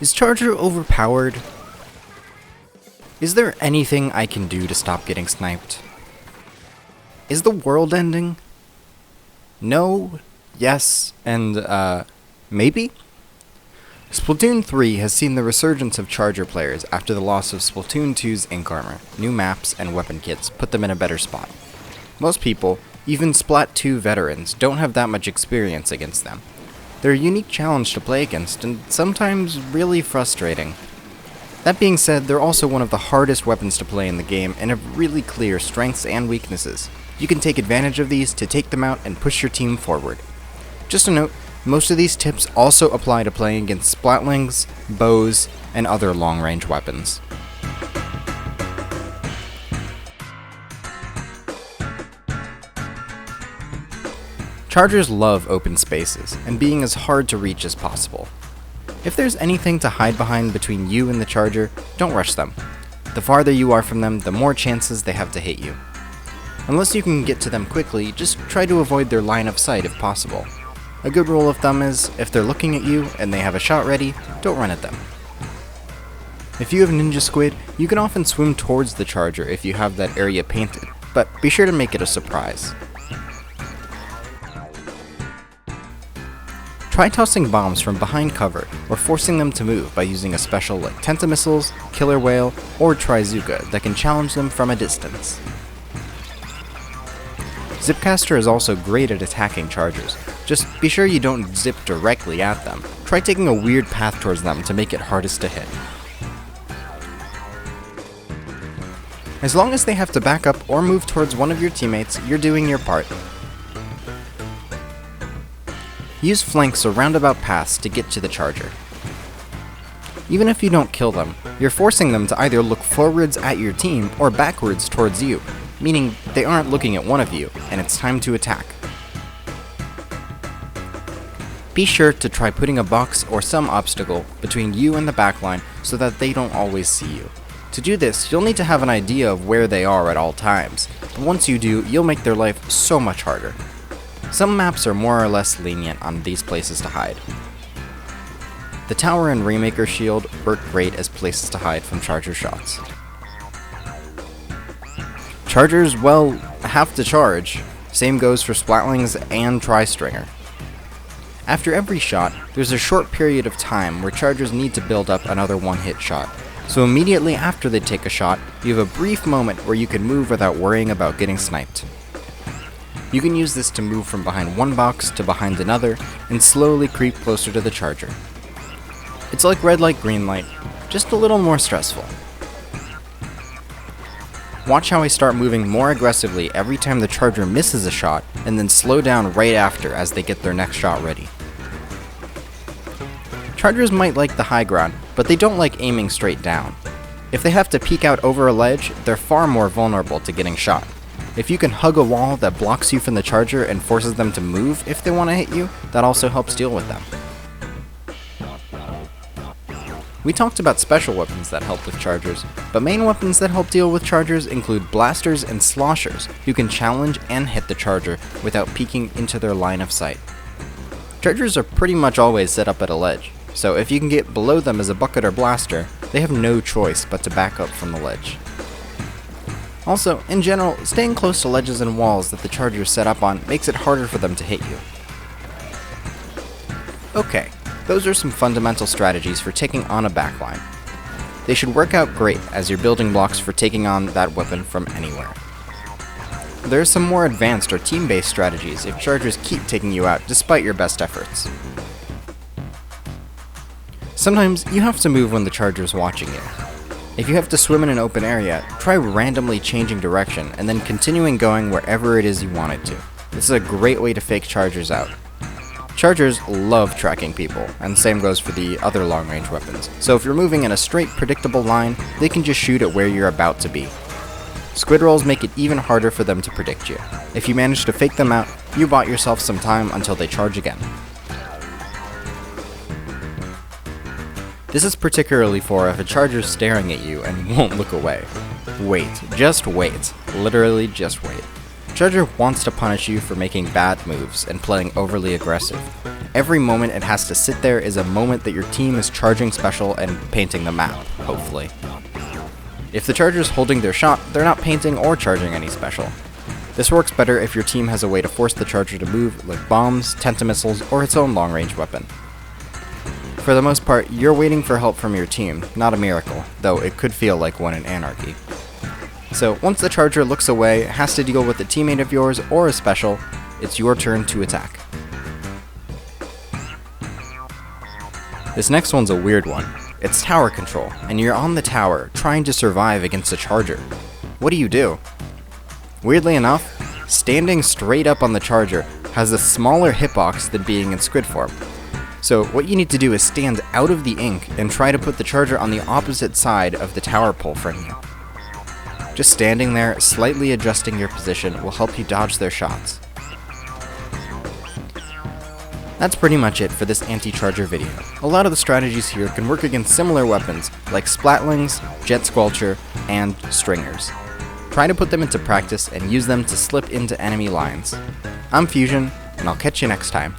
Is Charger overpowered? Is there anything I can do to stop getting sniped? Is the world ending? No, yes, and maybe? Splatoon 3 has seen the resurgence of Charger players after the loss of Splatoon 2's ink armor, new maps, and weapon kits put them in a better spot. Most people, even Splat 2 veterans, don't have that much experience against them. They're a unique challenge to play against, and sometimes really frustrating. That being said, they're also one of the hardest weapons to play in the game and have really clear strengths and weaknesses. You can take advantage of these to take them out and push your team forward. Just a note, most of these tips also apply to playing against splatlings, bows, and other long-range weapons. Chargers love open spaces, and being as hard to reach as possible. If there's anything to hide behind between you and the Charger, don't rush them. The farther you are from them, the more chances they have to hit you. Unless you can get to them quickly, just try to avoid their line of sight if possible. A good rule of thumb is, if they're looking at you and they have a shot ready, don't run at them. If you have Ninja Squid, you can often swim towards the Charger if you have that area painted, but be sure to make it a surprise. Try tossing bombs from behind cover, or forcing them to move by using a special like Tentamissiles, Killer Whale, or Trizooka that can challenge them from a distance. Zipcaster is also great at attacking Chargers. Just be sure you don't zip directly at them. Try taking a weird path towards them to make it hardest to hit. As long as they have to back up or move towards one of your teammates, you're doing your part. Use flanks or roundabout paths to get to the Charger. Even if you don't kill them, you're forcing them to either look forwards at your team or backwards towards you, meaning they aren't looking at one of you, and it's time to attack. Be sure to try putting a box or some obstacle between you and the backline so that they don't always see you. To do this, you'll need to have an idea of where they are at all times, but once you do, you'll make their life so much harder. Some maps are more or less lenient on these places to hide. The tower and Remaker Shield work great as places to hide from Charger shots. Chargers, well, have to charge. Same goes for Splatlings and Tri-Stringer. After every shot, there's a short period of time where Chargers need to build up another one-hit shot. So immediately after they take a shot, you have a brief moment where you can move without worrying about getting sniped. You can use this to move from behind one box to behind another, and slowly creep closer to the Charger. It's like red light, green light, just a little more stressful. Watch how I start moving more aggressively every time the Charger misses a shot, and then slow down right after as they get their next shot ready. Chargers might like the high ground, but they don't like aiming straight down. If they have to peek out over a ledge, they're far more vulnerable to getting shot. If you can hug a wall that blocks you from the Charger and forces them to move if they want to hit you, that also helps deal with them. We talked about special weapons that help with Chargers, but main weapons that help deal with Chargers include blasters and sloshers, who can challenge and hit the Charger without peeking into their line of sight. Chargers are pretty much always set up at a ledge, so if you can get below them as a bucket or blaster, they have no choice but to back up from the ledge. Also, in general, staying close to ledges and walls that the Charger is set up on makes it harder for them to hit you. Okay, those are some fundamental strategies for taking on a backline. They should work out great as your building blocks for taking on that weapon from anywhere. There are some more advanced or team-based strategies if Chargers keep taking you out despite your best efforts. Sometimes you have to move when the Charger is watching you. If you have to swim in an open area, try randomly changing direction and then continuing going wherever it is you want it to. This is a great way to fake Chargers out. Chargers love tracking people, and same goes for the other long-range weapons, so if you're moving in a straight, predictable line, they can just shoot at where you're about to be. Squid rolls make it even harder for them to predict you. If you manage to fake them out, you bought yourself some time until they charge again. This is particularly for if a Charger's staring at you and won't look away. Wait, just wait. Literally just wait. Charger wants to punish you for making bad moves and playing overly aggressive. Every moment it has to sit there is a moment that your team is charging special and painting the map, hopefully. If the charger's holding their shot, they're not painting or charging any special. This works better if your team has a way to force the charger to move, like bombs, tentamissiles, or its own long-range weapon. For the most part, you're waiting for help from your team, not a miracle, though it could feel like one in Anarchy. So once the charger looks away, has to deal with a teammate of yours or a special, it's your turn to attack. This next one's a weird one. It's tower control, and you're on the tower, trying to survive against a charger. What do? Weirdly enough, standing straight up on the charger has a smaller hitbox than being in squid form. So what you need to do is stand out of the ink and try to put the charger on the opposite side of the tower pole from you. Just standing there, slightly adjusting your position will help you dodge their shots. That's pretty much it for this anti-charger video. A lot of the strategies here can work against similar weapons like Splatlings, Jet Squelcher, and Stringers. Try to put them into practice and use them to slip into enemy lines. I'm Fusion, and I'll catch you next time.